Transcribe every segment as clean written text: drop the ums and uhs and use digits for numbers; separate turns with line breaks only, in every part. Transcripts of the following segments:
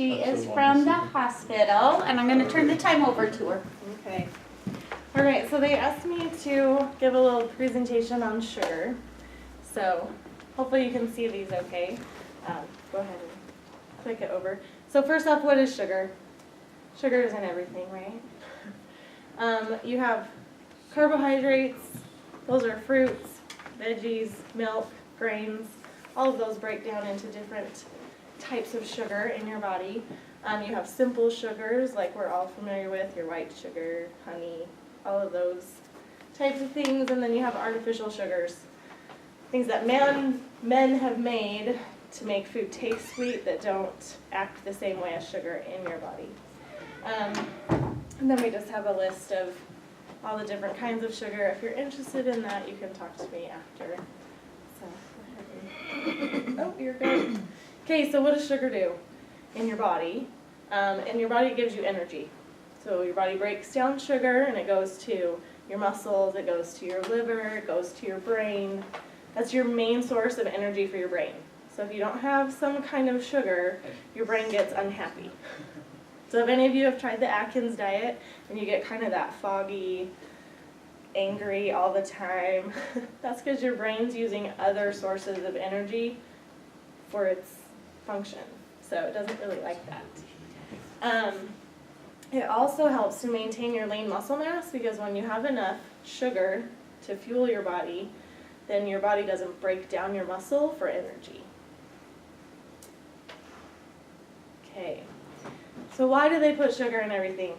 She is from the hospital, and I'm going to turn the time over to her.
Okay. All right, so they asked me to give a little presentation on sugar. So hopefully you can see these okay. Go ahead and click it over. So first off, what is sugar? Sugar is in everything, right? You have carbohydrates. Those are fruits, veggies, milk, grains. All of those break down into different types of sugar in your body. You have simple sugars, like we're all familiar with, your white sugar, honey, all of those types of things. And then you have artificial sugars, things that men have made to make food taste sweet that don't act the same way as sugar in your body. And then we just have a list of all the different kinds of sugar. If you're interested in that, you can talk to me after. So, go ahead and, oh, you're good. Okay, so what does sugar do in your body? In your body, it gives you energy. So your body breaks down sugar, and it goes to your muscles, it goes to your liver, it goes to your brain. That's your main source of energy for your brain. So if you don't have some kind of sugar, your brain gets unhappy. So if any of you have tried the Atkins diet, and you get kind of that foggy, angry all the time, that's because your brain's using other sources of energy for its function, so it doesn't really like that. It also helps to maintain your lean muscle mass, because when you have enough sugar to fuel your body, then your body doesn't break down your muscle for energy. Okay, so why do they put sugar in everything?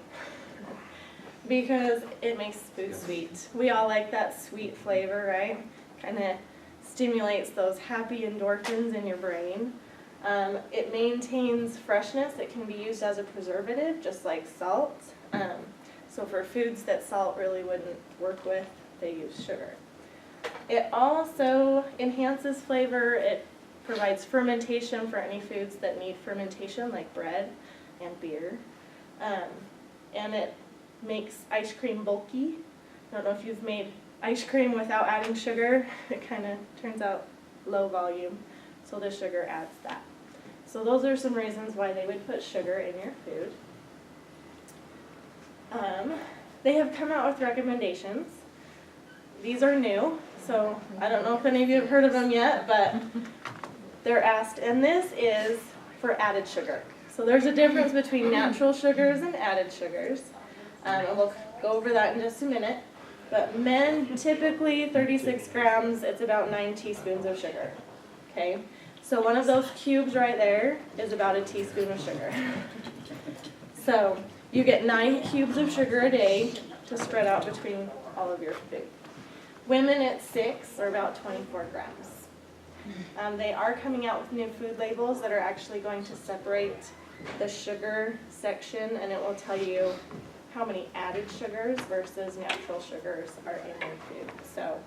Because it makes food sweet. We all like that sweet flavor, right? Kind of stimulates those happy endorphins in your brain. It maintains freshness. It can be used as a preservative, just like salt. So for foods that salt really wouldn't work with, they use sugar. It also enhances flavor. It provides fermentation for any foods that need fermentation, like bread and beer. And it makes ice cream bulky. I don't know if you've made ice cream without adding sugar. It kind of turns out low volume, so the sugar adds that. So those are some reasons why they would put sugar in your food. They have come out with recommendations. These are new, so I don't know if any of you have heard of them yet, but they're asked, and this is for added sugar. So there's a difference between natural sugars and added sugars, and we'll go over that in just a minute. But men, typically 36 grams, it's about 9 teaspoons of sugar, okay? So one of those cubes right there is about a teaspoon of sugar. So you get 9 cubes of sugar a day to spread out between all of your food. Women, it's 6, or about 24 grams. They are coming out with new food labels that are actually going to separate the sugar section, and it will tell you how many added sugars versus natural sugars are in your food. So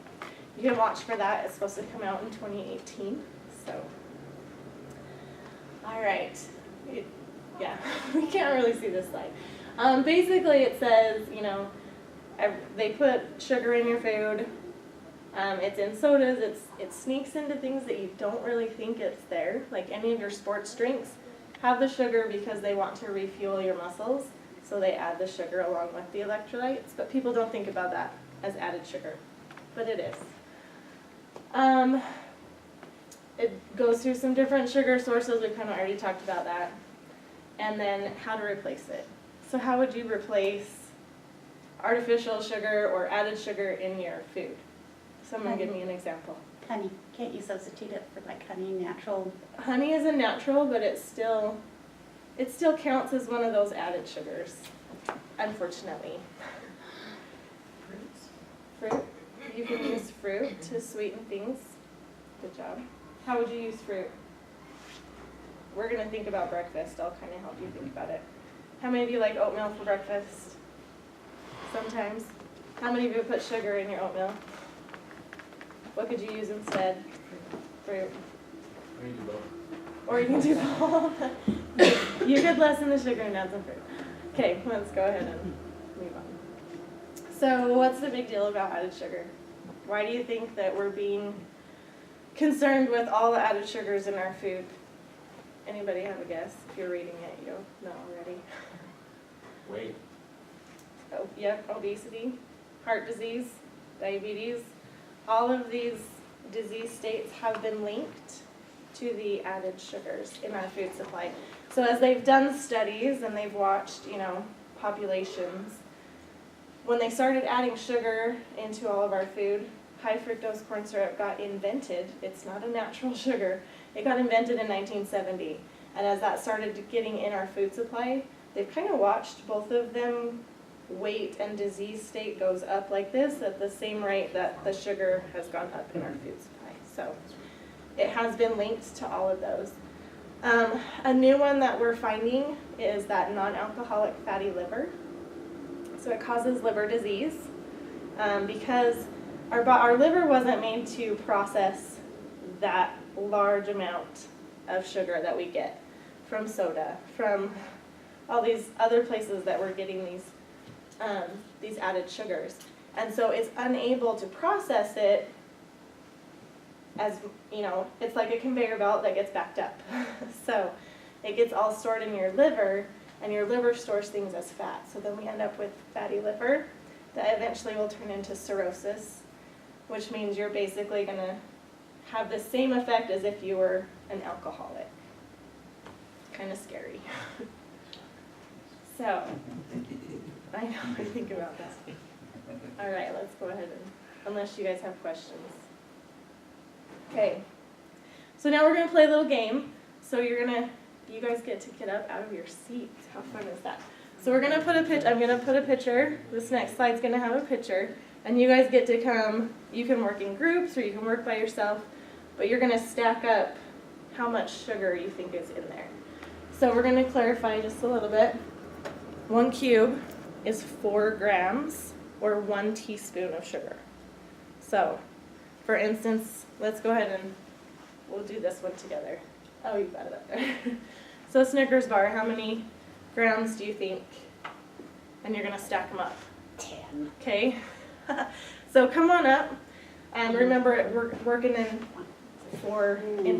you can watch for that. It's supposed to come out in 2018. So, all right. Yeah, we can't really see this slide. Basically, it says, you know, they put sugar in your food. It's in sodas. It sneaks into things that you don't really think it's there. Like any of your sports drinks have the sugar because they want to refuel your muscles. So they add the sugar along with the electrolytes, but people don't think about that as added sugar, but it is. It goes through some different sugar sources. We kind of already talked about that. And then how to replace it. So how would you replace artificial sugar or added sugar in your food? Someone give me an example.
Honey. Can't you substitute it for like honey, natural?
Honey is a natural, but it still counts as one of those added sugars, unfortunately. Fruit. You can use fruit to sweeten things. Good job. How would you use fruit? We're going to think about breakfast. I'll kind of help you think about it. How many of you like oatmeal for breakfast? Sometimes. How many of you put sugar in your oatmeal? What could you use instead? Fruit. Or you can do both. You could lessen the sugar and add some fruit. Okay, let's go ahead and move on. So what's the big deal about added sugar? Why do you think that we're being concerned with all the added sugars in our food? Anybody have a guess? If you're reading it, you don't know already.
Wait.
Oh, yep, obesity, heart disease, diabetes. All of these disease states have been linked to the added sugars in our food supply. So as they've done studies and they've watched, populations, when they started adding sugar into all of our food, high fructose corn syrup got invented. It's not a natural sugar. It got invented in 1970. And as that started getting in our food supply, they've kind of watched both of them weight and disease state goes up like this at the same rate that the sugar has gone up in our food supply. So it has been linked to all of those. A new one that we're finding is that non-alcoholic fatty liver. So it causes liver disease because our liver wasn't made to process that large amount of sugar that we get from soda, from all these other places that we're getting these added sugars. And so it's unable to process it as, it's like a conveyor belt that gets backed up. So it gets all stored in your liver, and your liver stores things as fat. So then we end up with fatty liver that eventually will turn into cirrhosis, which means you're basically going to have the same effect as if you were an alcoholic. Kind of scary. So, I know, I think about that. All right, let's go ahead unless you guys have questions. Okay, so now we're going to play a little game. So you guys get to get up out of your seats. How fun is that? So we're going to I'm going to put a picture. This next slide's going to have a picture. And you guys get to come, you can work in groups or you can work by yourself. But you're going to stack up how much sugar you think is in there. So we're going to clarify just a little bit. 1 cube is 4 grams or 1 teaspoon of sugar. So, for instance, let's go ahead and we'll do this one together. Oh, you've got it up there. So a Snickers bar, how many grams do you think? And you're going to stack them up.
10.
Okay. So come on up. Remember, we're working in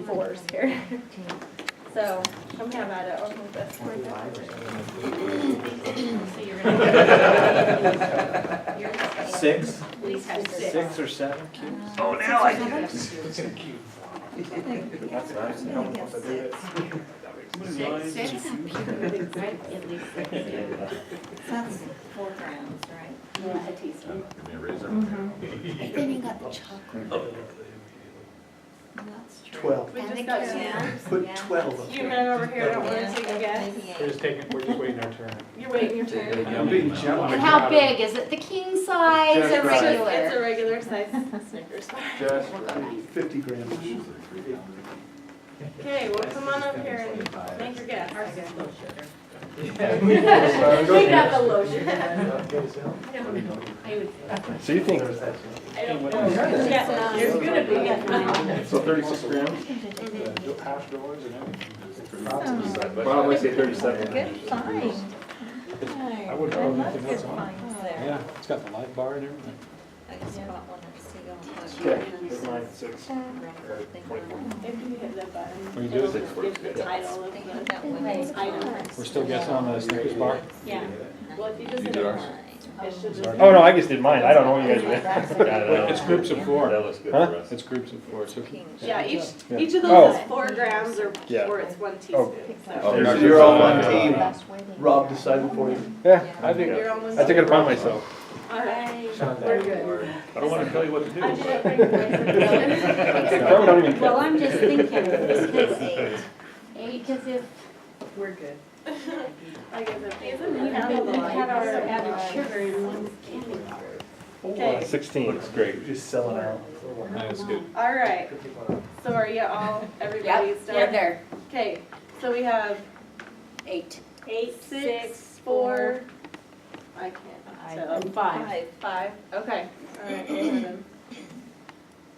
fours here. So come have at it. I'll move this.
So you're gonna
6?
at least have 6.
6 or 7 cubes?
Oh, now I do.
That's nice. I don't know if I do it.
6. Right, at least 6. That's 4 grams, right? Yeah, a teaspoon.
Give me a razor.
And then you got the chocolate. That's true.
12.
We
And
just
the
got
cubes.
Put
Yeah.
12 up
You
there.
men over here don't want to take a guess.
We're just waiting our turn.
You're waiting your turn.
I'm being jealous.
And how big? Is it the king size
Just
or
right.
It's a
regular?
regular size Snickers bar.
Just 50 grams.
Okay, well come on up here and make your guess.
You
got the low sugar.
I would say.
So you think,
I don't know. Yeah, you're gonna be at
so 36 grams?
Hash doors and everything.
Well, I'm going to say 37.
Good find.
I wouldn't know anything else on it. Yeah, it's got the light bar and everything.
I just bought one of
Okay, here's mine, 6.
If you hit the button,
What are you doing?
it'll give the title of the item.
We're still guessing on the Snickers bar?
Yeah. Well, if you just
You
hit
do
it,
ours?
it should just.
Oh, no, I just did mine. I don't know what you guys did.
It's groups of 4.
That looks good
Huh?
for us.
It's groups of 4, so.
Yeah, each
Yeah.
of
Oh.
those is 4 grams or
Yeah.
it's 1 teaspoon.
Oh,
So
So you're all one team. Rob decided for you.
Yeah, I think,
you're on one
I took it
team.
upon myself.
All right, we're good.
I don't want to tell you what to do.
I did it pretty quick.
Probably don't even
Well,
care.
I'm just thinking, because 8, because if we're good.
Like I said, we had our added sugar in one candy bar. Okay,
16.
Looks great.
Just selling out.
That's good.
all right. So are you all, everybody's done?
Yeah, there.
Okay, so we have
8.
8, 6, 4. I can't. So
5.
5. Okay. All right. Go ahead and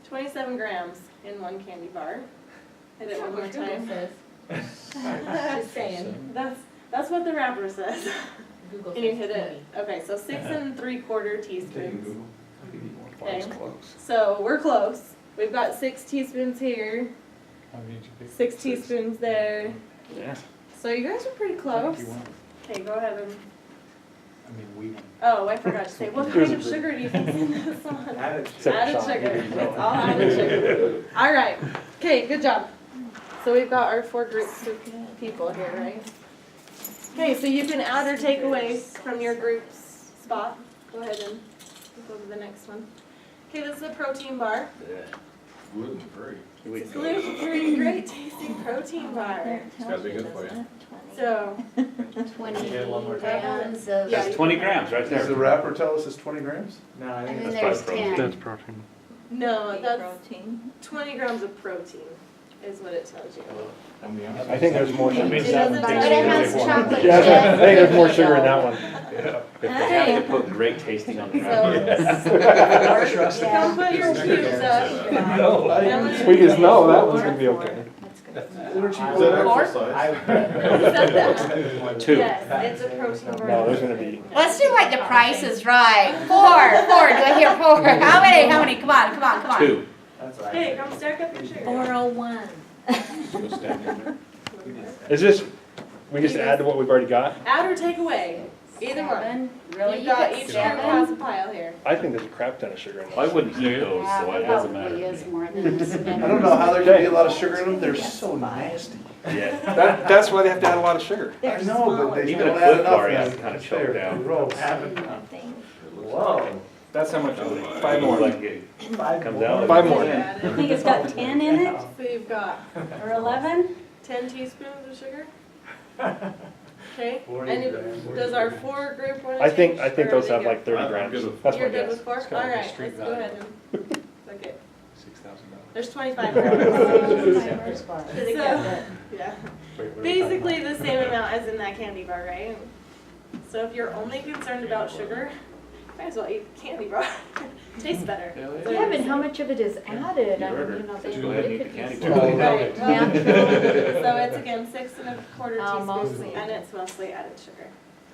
27 grams in one candy bar. Hit it one more time.
Just saying.
That's what the wrapper says.
Google
And you
says
hit it.
20.
Okay, so 6 3/4 teaspoons.
Mine's
Okay.
close.
So we're close. We've got 6 teaspoons here,
How many each of you?
6 teaspoons there,
Yeah.
So you guys are pretty close.
If you want.
Okay, go ahead and,
I mean, we want.
oh, I forgot to say, what kind of sugar do you think's in this one?
Added
Except
Added
shot.
sugar, it's all added sugar. All right, okay, good job. So we've got our 4 groups of people here, right? Okay, so you can add or take away from your group's spot. Go ahead and go to the next one. Okay, this is a protein bar.
Gluten-free.
It's a gluten-free, great tasting protein bar.
It's gotta be good for you.
So,
20
Yeah, one more
grams of.
Yeah.
That's 20 grams right
Does
there.
the wrapper tell us it's 20 grams?
No, I
And
think
then
that's
there's
probably
10.
protein.
protein.
no, that's
Protein.
20 grams of protein is what it tells you.
I think there's more sugar.
It doesn't
But
tell
it
you.
has chocolate
Yeah,
chip.
I think there's more sugar in that one.
If they have to put great tasting on the
So,
wrapper.
Trust it.
don't put your cubes up.
No. Sweetest no, that one's gonna be okay.
Weren't you
Is
going
that
for
exercise?
Two. Yes, it's a protein bar.
No, there's gonna be,
Let's do like the Price is Right. 4. Do I hear 4? How many? Come on.
2.
Hey, come stack up your sugar.
401.
is this, we just add to what we've already got?
Add or take away, either one.
Really?
You've got
You
each
put
group
7?
has a pile here.
I think there's a crap ton of sugar in
I
those.
wouldn't eat those,
Yeah,
so it
it
doesn't
probably
matter.
is more than
I don't know how there can be a lot of sugar in them, they're so nasty.
Yeah.
That's why they have to add a lot of sugar.
I know, but they
Even
don't
a
add
Clif
enough.
bar, you have to
now.
kinda
It's
choke
there.
down.
Gross.
Whoa. That's how much, 5 more.
Like it comes out.
5 more.
Add it.
think it's got 10 in it,
So you've got
or 11?
10 teaspoons of sugar. Okay, and does our 4 group want to
I think
change, or
those
are they
have
good?
like 30
I'm
grams.
good with
That's my
You're good
guess.
with 4?
It's got like a
Alright,
street
let's go
value.
ahead and, okay.
$6,000.
There's 25 grams.
bar.
So, yeah, basically the same amount as in that candy bar, right? So if you're only concerned about sugar, might as well eat the candy bar. Tastes better. So
Yeah, but how much of it is added? I mean, you know, they
Go ahead and eat the
could
candy
just-
bar.
Right, well,
Natural.
so it's again 6 1/4
Oh,
teaspoons,
mostly.
and it's mostly added sugar.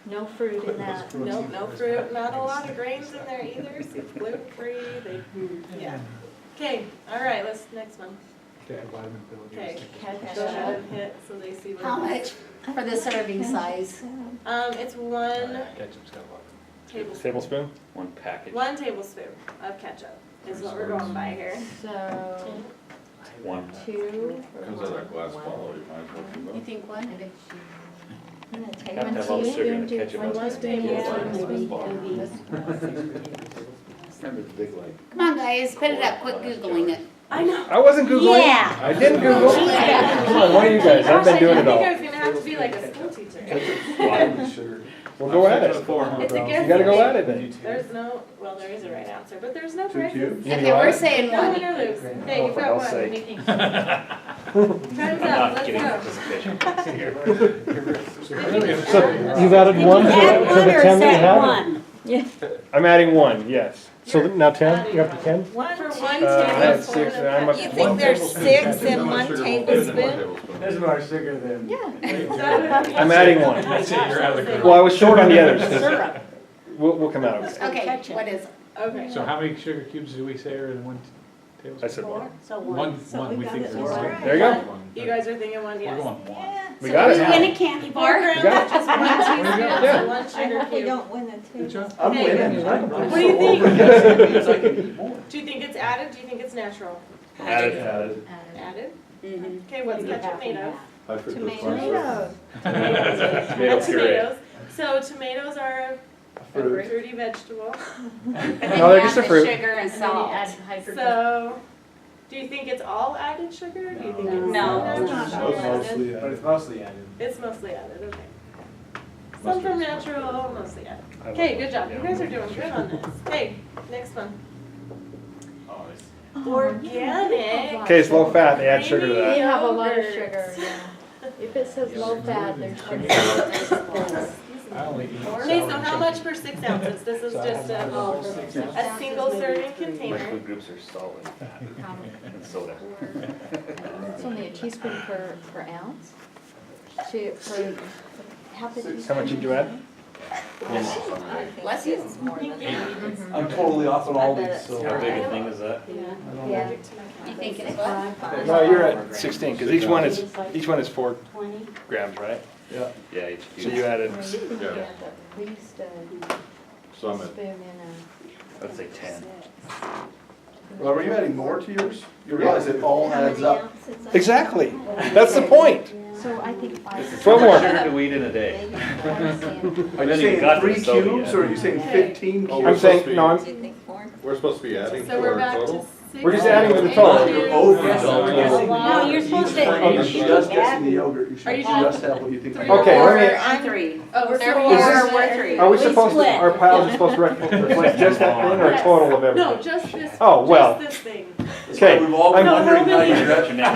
No fruit in that.
Nope, no fruit, not a lot of grains in there either, so it's gluten-free, they, yeah. Okay, all right, let's, next one.
Okay, vitamin pill.
Okay,
Ketchup.
go ahead and hit, so they see what.
How much for the serving size?
It's 1
Ketchup's got a lot.
tablespoon.
Tablespoon?
1 package.
1 tablespoon of ketchup is what we're going by here.
So,
1.
2.
Comes out of that glass bottle, you might as well keep
You
up.
think what?
I'm gonna take
Have to have all the sugar in the ketchup.
One teaspoon,
Remember the big light.
Come on, guys, spit it up, quit Googling it.
I know.
I wasn't Googling.
Yeah.
I didn't Google. Come on, one of you guys, I've been doing it
I
all.
think I was gonna have to be like a school teacher.
Well, go at it.
It's a guess.
You gotta go at it then.
There's no, well, there is a right answer, but there's no
2
prizes.
cubes?
You
Okay,
gonna go
we're
at it?
saying
No
1.
win or lose. Okay,
Oh,
you've
for
got
hell's
1.
sake.
Time's
I'm
up,
not
let's
getting
go.
participation here.
So you've added one to
Add
the
one or
10 that you
set
had?
one?
I'm adding 1, yes. So now 10, you up to 10?
For 1
I had 6
tablespoon
and I'm up
of
to
You
1.
think there's 6 in
How much
1
sugar will fit in
tablespoon?
tablespoon?
more sugar than.
Yeah.
I'm adding 1.
ketchup.
Well, I was short on the others, 'cause
Syrup.
we'll come out of it.
Okay,
Ketchup.
what is it?
Okay.
So how many sugar cubes do we say are in 1
I
tablespoon?
said 1.
So
One, we think it's
All right.
There you go.
You guys are thinking 1,
We're
yes.
going 1.
We got
We win
it.
a candy
4
bar?
grams,
got it.
just 1 teaspoon,
Yeah.
so 1
I
sugar
hope they
cube.
don't win the
Good
table.
job.
I'm
Okay.
winning. I'm
What
so
do you think?
overguessing, it means I can eat more.
Do you think it's added? Do you think it's natural?
Added.
Added?
Mhm.
Okay, what's ketchup made of?
High fructose corn syrup.
Tomatoes.
Tomato
That's
puree.
tomatoes. So tomatoes are a
Fruit.
fruity vegetable.
And then
No, they're
you
just
add
a fruit.
the sugar and
And then you
salt.
add hydrogen.
So, do you think it's all added sugar? Do you think it's
No.
natural?
It's
But it's mostly added.
It's mostly added, okay. Some from natural, mostly added. Okay, good job. You guys are doing good on this. Okay, next one. Organic.
Okay, it's low fat, they add sugar to
They
that.
have a lot of
Yogurt.
sugar, yeah. If it says low fat, there's sugar.
I only eat.
Okay, so how much per 6 ounces? This is just a single serving
My
container.
food groups are solid and soda.
It's only a teaspoon per ounce. For half a teaspoon.
How much did you add?
Bless you.
I'm totally off on all these, so.
How big a thing is that?
Yeah.
You think it's what?
No, you're at 16, because each one is 4 grams, right?
Yeah.
Yeah, each
So
cube.
you added,
Yeah,
At least
so I'm
a
at,
spoon in
Let's say 10.
Well, were you adding more to yours? You realize it all adds up.
exactly, that's the point.
So I think 5.
12
How
more.
much sugar do we eat in a day?
Are
haven't
you
even
saying
got to
3
the soda
cubes,
yet.
or are you saying 15
Oh,
cubes?
I'm saying, no, I'm,
we're supposed to be adding to
So we're
our
back to
total?
6.
we're just adding to the total.
You're overdoing
No, you're supposed to.
You should just guessing the yogurt, you
Are you
should just have what you think.
Three
Okay,
or
let me-
I'm 3.
Oh, so
Therefore,
we're-
we're 3.
Are we
We
supposed to,
split.
our piles are supposed to reflect just that thing or a total of everything?
No, just this,
Oh, well.
just this thing.
That's why we've all been
I'm-
wondering how
No,
you're
What's your name?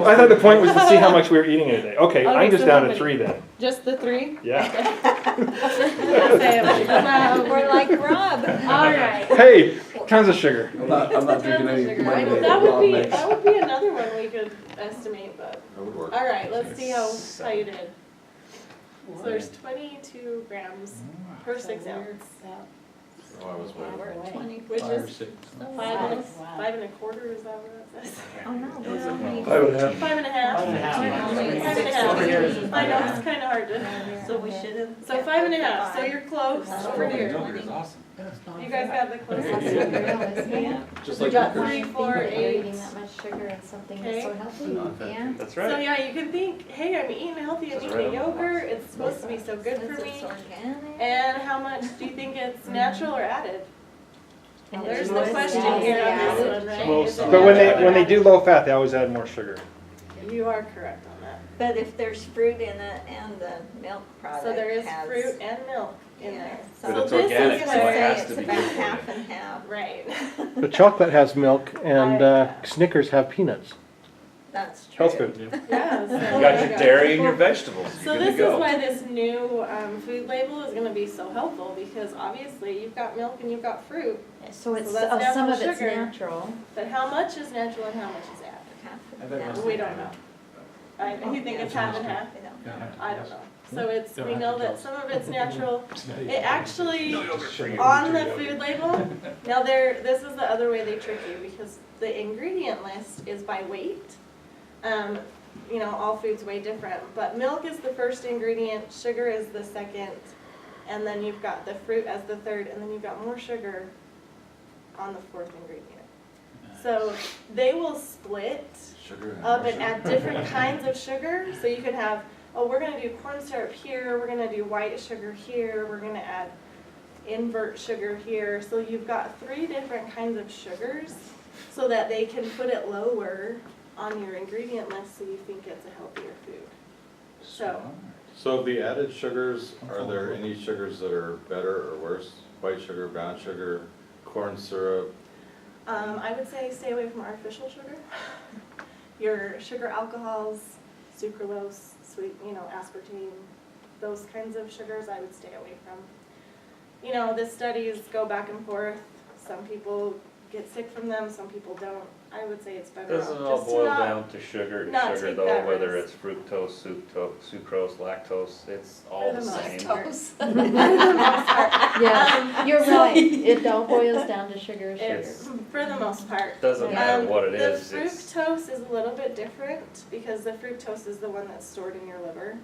I thought the point was to see how much we were eating in a day. Okay, I'm
Okay,
just
so
down
how
to
many?
3 then.
Just the 3?
Yeah.
We're like Rob.
All right.
Hey, tons of sugar.
I'm not drinking any.
That would be another one we could estimate, but,
That would work.
all right, let's see how you did. So there's 22 grams per 6 ounce,
Oh, I was way.
which
5 or
is
6.
5 and a quarter, is that what it says?
Oh, no.
5 and a half.
5.5.
5.5. I know, it's kinda hard to,
So we should have.
so 5.5, so you're close, over here.
Yogurt is awesome.
You guys got the closest.
Yeah.
Just
We
like
got
Snickers.
3, 4,
You're
8.
eating that much sugar and something that's
Okay.
so healthy. Yeah.
That's
So
right.
yeah, you can think, hey, I'm eating healthy, I'm
That's
eating
right.
yogurt, it's supposed to be so good for
Since
me.
it's organic.
And how much do you think it's natural or added?
And
There's
it's
the
most
question
added.
here on this one, right?
Most,
Is it
but when
natural or
they
added?
do low fat, they always add more sugar.
You are correct on that.
But if there's fruit in it and the milk product
So there is
has-
fruit and milk in
Yeah,
there.
so
But it's
this is
organic, so
gonna
it
say
has
it's
to be
about
good for you.
half and half.
Right.
But chocolate has milk and Snickers have peanuts.
That's true.
Health food.
Yeah. so
You
there
got
you
your
go.
dairy and your vegetables.
So
You're good
this
to
is
go.
why this new food label is gonna be so helpful, because obviously you've got milk and you've got fruit,
So it's,
So that's
some
natural
of it's
sugar.
natural.
but how much is natural and how much is added?
Half and half.
We don't know. You think it's half and half?
I don't
Yeah.
know.
I don't know. So it's,
Don't
we
have
know
to
that
tell us.
some of it's natural.
Yeah.
It actually,
Sugar.
on the food label, now this is the other way they trick you, because the ingredient list is by weight. You know, all foods weigh different, but milk is the first ingredient, sugar is the second, and then you've got the fruit as the third, and then you've got more sugar on the fourth ingredient. So they will split
Sugar and
up
more
and add
sugar.
different kinds of sugar. So you can have, oh, we're gonna do corn syrup here, we're gonna do white sugar here, we're gonna add invert sugar here. So you've got 3 different kinds of sugars so that they can put it lower on your ingredient list so you think it's a healthier food. So,
So of the added sugars, are there any sugars that are better or worse? White sugar, brown sugar, corn syrup?
I would say stay away from artificial sugar. Your sugar alcohols, sucralose, sweet, aspartame, those kinds of sugars I would stay away from. You know, the studies go back and forth. Some people get sick from them, some people don't. I would say it's better
Doesn't it
off
all
just to
boil
not.
down to sugar
not take
though,
that
whether
risk.
it's fructose, sucrose, lactose, it's all
For
the
the most
same.
part.
Toast.
For the most part.
Yeah, you're right. It all boils down to sugar, sugar.
It's, for the most part.
Doesn't matter what it is,
The
it's,
fructose is a little bit different because the fructose is the one that's stored in your liver.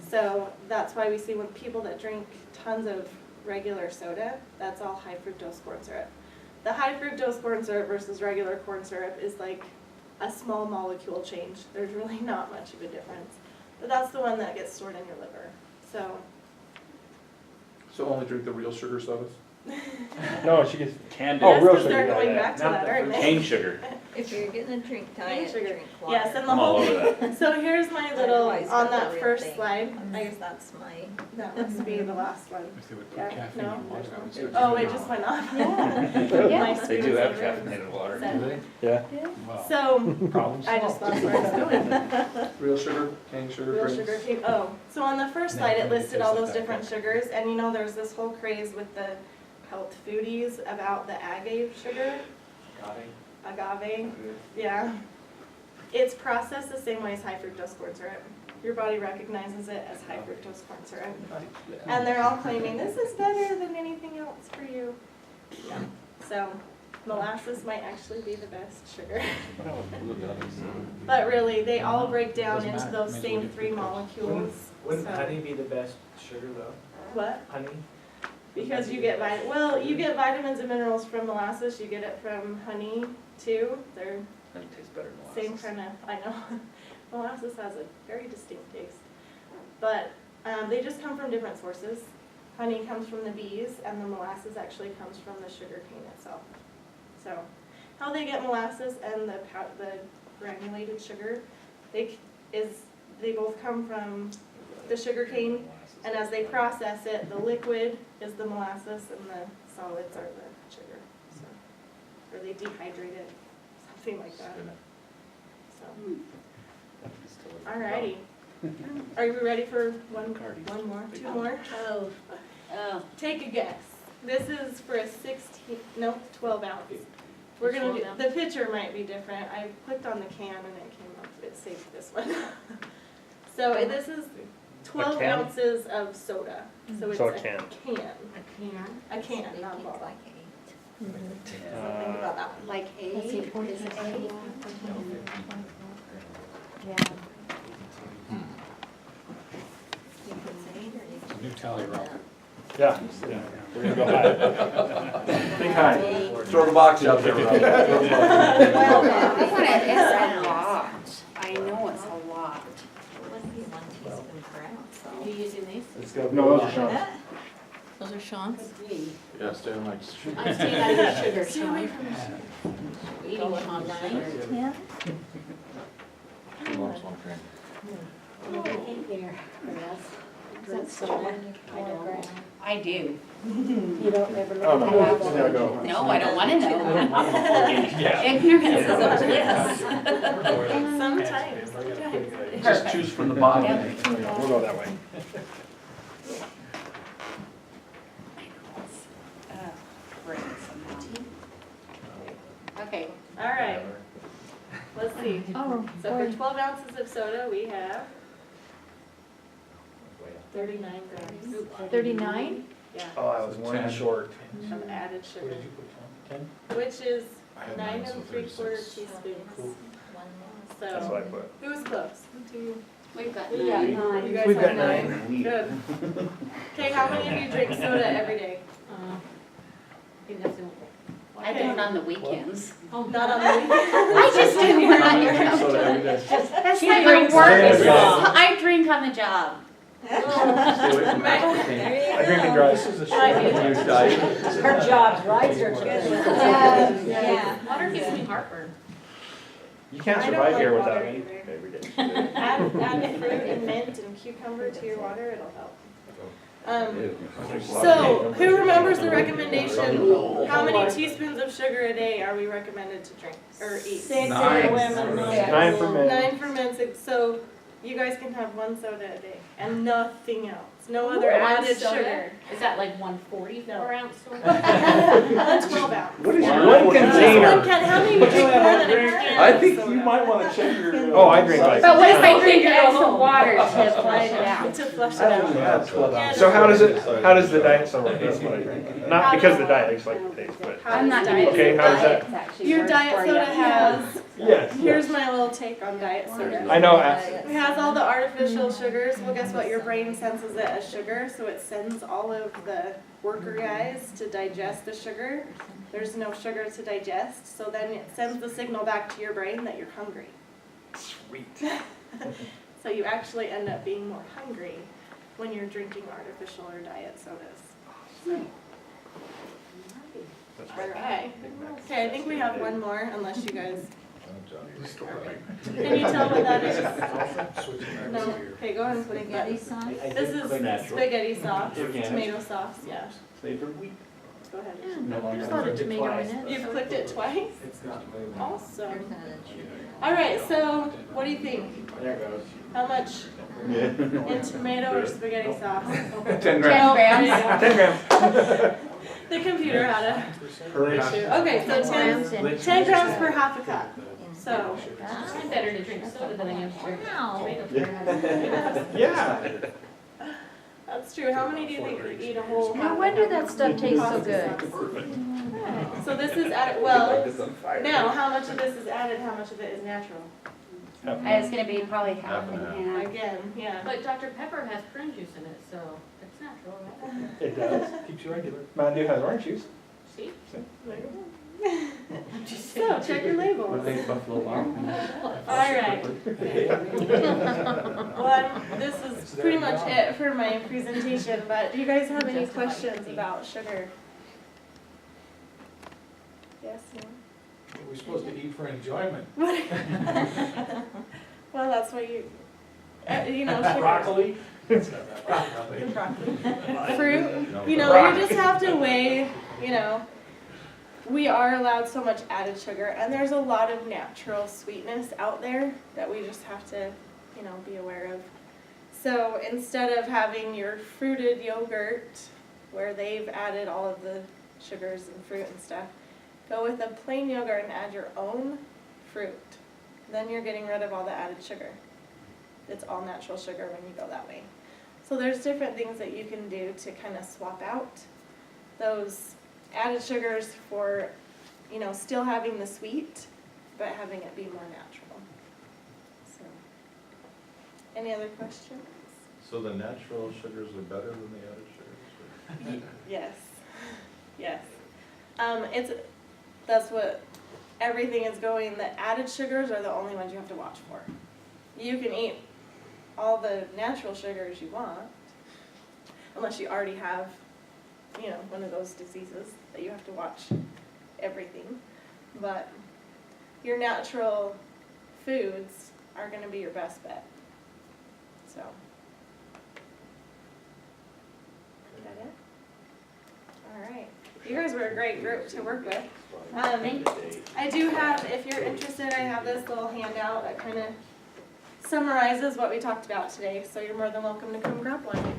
So that's why we see when people that drink tons of regular soda, that's all high fructose corn syrup. The high fructose corn syrup versus regular corn syrup is like a small molecule change. There's really not much of a difference. But that's the one that gets stored in your liver. So,
So only drink the real sugar sodas?
No, she gets,
candy,
Oh,
yes,
real
because
sugar,
they're
yeah,
going
yeah.
back to that, aren't they?
cane sugar.
If you're gonna drink diet,
sugar.
drink water.
Yes, and the
I'm all
whole,
over that.
so here's my little,
Otherwise,
on
not the
that
real
first
thing.
slide,
I guess that's my.
that must be the last one.
If they would put
Yeah,
caffeine
no,
in water,
there's
I would
one.
switch
Oh,
it
it
out.
just went off.
Yeah.
My
They do
screen
have
saver.
caffeinated water.
So-
Do they?
yeah.
Wow.
So,
Problem
I just
solved.
lost where I was going.
Real sugar, cane sugar
Real
drinks?
sugar cane, oh, so on the first
Yeah,
slide,
it
it listed all
tastes like
those
that,
different
yeah.
sugars, and there's this whole craze with the health foodies about the agave sugar. Agave, yeah. It's processed the same way as high fructose corn syrup. your body recognizes it as high fructose corn syrup. And they're all claiming this is better than anything else for you. Yeah. So molasses might actually be the best sugar. But really, they all break down into those same 3 molecules.
Wouldn't
So-
honey be the best sugar though?
What?
Honey?
Because you get you get vitamins and minerals from molasses. You get it from honey too. They're
Honey tastes better than
same
molasses.
kind of. I know. Molasses has a very distinct taste, but they just come from different sources. Honey comes from the bees, and the molasses actually comes from the sugar cane itself. So, how they get molasses and the granulated sugar, they both come from the sugar cane. And as they process it, the liquid is the molasses and the solids are the sugar. So, or they dehydrate it, something like that. So, alrighty. Are you ready for one more, 2 more?
Oh,
Take a guess. This is for a 12 ounce. We're gonna do, the picture might be different. I clicked on the can and it came up, it saved this one. So this is 12
can?
ounces of soda. So it's
So
a
a can.
A can, not a bottle.
Like 8.
Think about that one.
like 8, is it 8?
New tally roll.
Yeah. We're gonna go high. Think high.
Throw the box out there, Rob. Throw the box.
Well, it's a lot. I know it's a lot.
Wouldn't be 1 teaspoon per ounce, so.
You using these?
It's gotta be
No,
a
those
lot.
are Sean's.
Those are Sean's?
Yeah, stay on like.
I'm staying out of the sugar,
Stay away
Sean.
from the sugar.
Eating them on 9.
10?
2 lumps, 1 cream.
I do.
You don't ever look
Oh,
at
no.
the
There we go.
No, I don't want to know. Ignorance is a bliss.
Sometimes.
Just choose from the bottom.
We'll go that way.
Okay.
All right. Let's see.
Oh,
So for 12 ounces of soda, we have 39 grams
39?
yeah,
Oh, I was 1 short.
of added sugar,
Ten?
which is
I had
9
mine, so
3/4
36.
teaspoons.
That's what I
So,
put.
who was close? 2.
We've got
We got
9.
You guys
We've
have
got 9.
Good. Okay, how many of you drink soda every day?
I do it on the weekends.
Not on the weekend?
I just didn't want to
Drink soda every day.
That's
She
like
drinks
my work.
on the job.
I drink on the job.
Stay away from that.
Right.
I drink and drive.
You diet.
Her job's right,
Yeah.
Water gives me heartburn.
You can't
I don't
survive
like
here
water
without me.
either.
Every day.
Add fruit and mint and cucumber to your water, it'll help.
Ew.
So, who remembers the recommendation? How many teaspoons of sugar a day are we recommended to drink or eat?
6
Nine.
women.
9 for men.
9 for men, so you guys can have 1 soda a day and nothing else. No other added sugar.
Is that like 144 ounce soda?
12 ounce.
What is
One
your?
One
container.
can, how many would drink more than a can?
I
of
think
soda?
you might wanna check your.
Oh, I drink like.
But what if I drink extra water to flush it out?
To flush it
I don't know,
out.
that's 12 ounces.
So how does the diet soda work? That's what I drink. Not because the diet, I just like the taste, but.
How
I'm
does
not
diet
Okay, how does
soda-
that?
Your diet soda has,
Yes.
here's my little take on diet soda.
I know.
It has all the artificial sugars. Well, guess what? Your brain senses it as sugar, so it sends all of the worker guys to digest the sugar. There's no sugar to digest, so then it sends the signal back to your brain that you're hungry.
Sweet.
So you actually end up being more hungry when you're drinking artificial or diet sodas. Alright. Okay, I think we have one more, unless you guys, can you tell what that is? No? Okay, go ahead and put it
Spaghetti
in.
sauce?
This is spaghetti sauce, tomato sauce, yeah.
Flavored wheat.
Go ahead.
There's a lot of tomato in it.
You've clicked it twice?
It's not moving.
There's
Awesome.
added sugar.
Alright, so what do you think?
There it goes.
How much in tomato or spaghetti sauce?
10 grams.
10 grams.
10 grams.
The computer had a
Per
issue. Okay, so 10 grams per half a cup. So,
It's better to drink soda than I am sugar.
Yeah.
that's true. How many do you think eat a whole?
No wonder that stuff tastes so good.
So this is added, well, now, how much of this is added, how much of it is natural?
It's gonna be probably half
Half and
and
half.
half.
Again, yeah.
But Dr. Pepper has prune juice in it, so it's natural, right?
It does.
Keeps you regular.
Mountain Dew has orange juice.
See?
So, check your labels.
Buffalo Wild
Alright. Well, this is pretty much it for my presentation, but do you guys have any questions about sugar? Yes, no?
We're supposed to eat for enjoyment.
Well, that's what you know, sugar.
Broccoli? It's not that broccoli.
Broccoli. Fruit,
No,
you know, you just have to weigh, you know, we are allowed so much added sugar, and there's a lot of natural sweetness out there that we just have to, you know, be aware of. So instead of having your fruited yogurt, where they've added all of the sugars and fruit and stuff, go with a plain yogurt and add your own fruit. Then you're getting rid of all the added sugar. It's all natural sugar when you go that way. So there's different things that you can do to kind of swap out those added sugars for, you know, still having the sweet, but having it be more natural. So, any other questions?
So the natural sugars are better than the added sugars?
Yes, yes. That's what everything is going. The added sugars are the only ones you have to watch for. You can eat all the natural sugars you want, unless you already have, you know, one of those diseases that you have to watch everything. But your natural foods are going to be your best bet. So, is that it? All right. You guys were a great group to work with. I do have, if you're interested, I have this little handout that kind of summarizes what we talked about today. So you're more than welcome to come grab one.